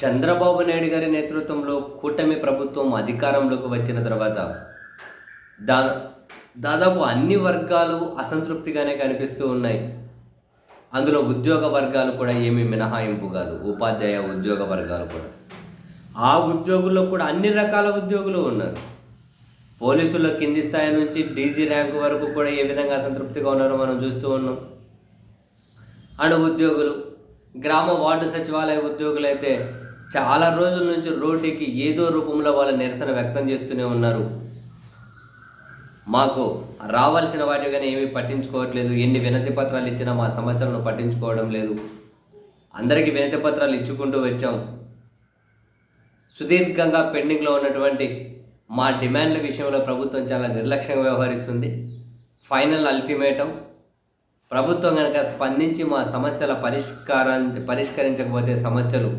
చంద్రబాబు నాయుడు గారి నేతృత్వంలో కూటమి ప్రభుత్వం అధికారంలోకి వచ్చిన తర్వాత దా దాదాపు అన్ని వర్గాలు అసంతృప్తిగానే కనిపిస్తూ ఉన్నాయి. అందులో ఉద్యోగ వర్గాలు కూడా ఏమీ మినహాయింపు కాదు. ఉపాధ్యాయ ఉద్యోగ వర్గాలు కూడా, ఆ ఉద్యోగుల్లో కూడా అన్ని రకాల ఉద్యోగులు ఉన్నారు. పోలీసుల కింది స్థాయి నుంచి డీజీ ర్యాంకు వరకు కూడా ఏ విధంగా అసంతృప్తిగా ఉన్నారో మనం చూస్తూ ఉన్నాం. అణు ఉద్యోగులు, గ్రామ వార్డు సచివాలయ ఉద్యోగులు అయితే చాలా రోజుల నుంచి రోడ్డుకి ఏదో రూపంలో వాళ్ళ నిరసన వ్యక్తం చేస్తూనే ఉన్నారు. మాకు రావాల్సిన వాటి కానీ ఏమీ పట్టించుకోవట్లేదు, ఎన్ని వినతి పత్రాలు ఇచ్చినా మా సమస్యలను పట్టించుకోవడం లేదు. అందరికీ వినతి పత్రాలు ఇచ్చుకుంటూ వచ్చాం. సుదీర్ఘంగా పెండింగ్లో ఉన్నటువంటి మా డిమాండ్ల విషయంలో ప్రభుత్వం చాలా నిర్లక్ష్యంగా వ్యవహరిస్తుంది. ఫైనల్ అల్టిమేటం, ప్రభుత్వం కనుక స్పందించి మా సమస్యల పరిష్కరించకపోతే సమస్యలు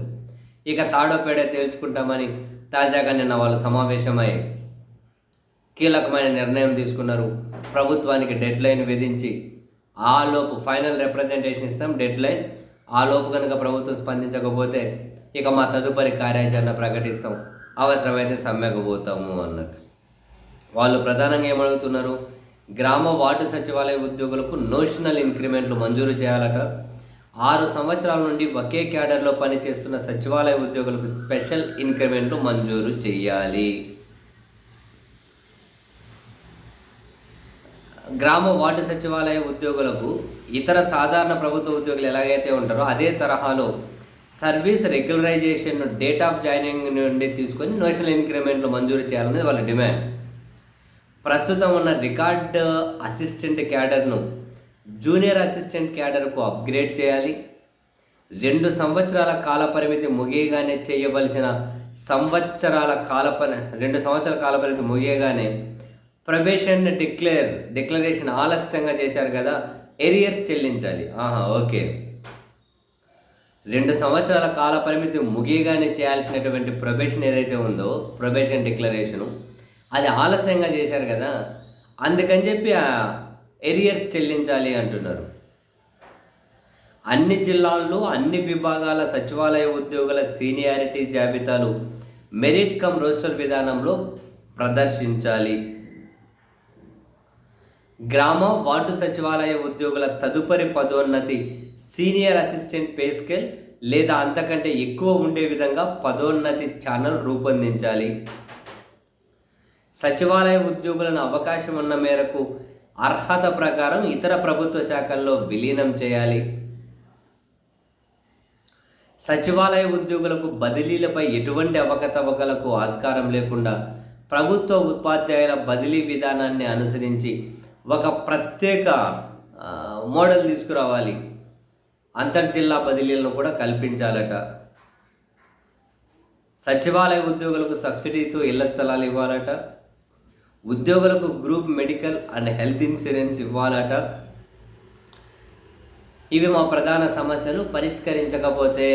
ఇక తాడో పేడ తేల్చుకుంటామని తాజాగా నిన్న వాళ్ళు సమావేశమై కీలకమైన నిర్ణయం తీసుకున్నారు. ప్రభుత్వానికి డెడ్ లైన్ విధించి ఆలోపు ఫైనల్ రిప్రజెంటేషన్ ఇస్తాం, డెడ్ లైన్ ఆలోపు కనుక ప్రభుత్వం స్పందించకపోతే ఇక మా తదుపరి కార్యాచరణ ప్రకటిస్తాం, అవసరమైతే సమ్మెకు పోతాము అన్నట్టు. వాళ్ళు ప్రధానంగా ఏమడుగుతున్నారు, గ్రామ వార్డు సచివాలయ ఉద్యోగులకు నోషనల్ ఇంక్రిమెంట్లు మంజూరు చేయాలట. 6 సంవత్సరాల నుండి ఒకే క్యాడర్లో పనిచేస్తున్న సచివాలయ ఉద్యోగులకు స్పెషల్ ఇంక్రిమెంట్లు మంజూరు చేయాలి. గ్రామ వార్డు సచివాలయ ఉద్యోగులకు ఇతర సాధారణ ప్రభుత్వ ఉద్యోగులు ఎలాగైతే ఉంటారో అదే తరహాలో service regularisation date of joining నుండి తీసుకొని నోషనల్ ఇంక్రిమెంట్లు మంజూరు చేయాలనేది వాళ్ళ డిమాండ్. ప్రస్తుతం ఉన్న రికార్డ్ అసిస్టెంట్ క్యాడర్ను జూనియర్ అసిస్టెంట్ క్యాడర్కు అప్గ్రేడ్ చేయాలి. 2 సంవత్సరాల కాలపరిమితి ముగియగానే చేయవలసిన 2 సంవత్సరాల కాలపరిమితి ముగియగానే ప్రొబేషన్ డిక్లరేషన్ ఆలస్యంగా చేశారు కదా, ఎరియర్స్ చెల్లించాలి. ఓకే, 2 సంవత్సరాల కాల పరిమితి ముగియగానే చేయాల్సినటువంటి ప్రొబేషన్ ఏదైతే ఉందో, ప్రొబేషన్ డిక్లరేషను, అది ఆలస్యంగా చేశారు కదా, అందుకని చెప్పి ఎరియర్స్ చెల్లించాలి అంటున్నారు. అన్ని జిల్లాల్లో అన్ని విభాగాల సచివాలయ ఉద్యోగుల సీనియారిటీ జాబితాలు మెరిట్ కమ్ రోస్టర్ విధానంలో ప్రదర్శించాలి. గ్రామ వార్డు సచివాలయ ఉద్యోగుల తదుపరి పదోన్నతి సీనియర్ అసిస్టెంట్ పే స్కేల్ లేదా అంతకంటే ఎక్కువ ఉండే విధంగా పదోన్నతి ఛానల్ రూపొందించాలి. సచివాలయ ఉద్యోగులను అవకాశం ఉన్న మేరకు అర్హత ప్రకారం ఇతర ప్రభుత్వ శాఖల్లో విలీనం చేయాలి. సచివాలయ ఉద్యోగులకు బదిలీలపై ఎటువంటి అవకతవకలకు ఆస్కారం లేకుండా ప్రభుత్వ ఉపాధ్యాయుల బదిలీ విధానాన్ని అనుసరించి ఒక ప్రత్యేక మోడల్ తీసుకురావాలి. అంతర్జిల్లా బదిలీలను కూడా కల్పించాలట. సచివాలయ ఉద్యోగులకు సబ్సిడీతో ఇళ్ల స్థలాలు ఇవ్వాలట. ఉద్యోగులకు group medical and health insurance ఇవ్వాలట. ఇవి మా ప్రధాన సమస్యలు. పరిష్కరించకపోతే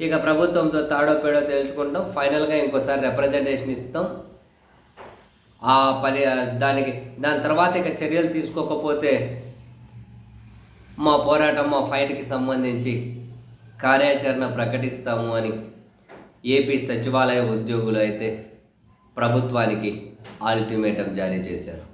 ఇక ప్రభుత్వంతో తాడో పేడో తేల్చుకుంటాం, ఫైనల్గా ఇంకోసారి రిప్రజెంటేషన్ ఇస్తాం. దాని తర్వాత ఇక చర్యలు తీసుకోకపోతే మా పోరాటం, మా ఫైట్కి సంబంధించి కార్యాచరణ ప్రకటిస్తాము అని ఏపీ సచివాలయ ఉద్యోగులు అయితే ప్రభుత్వానికి అల్టిమేటం జారీ చేశారు.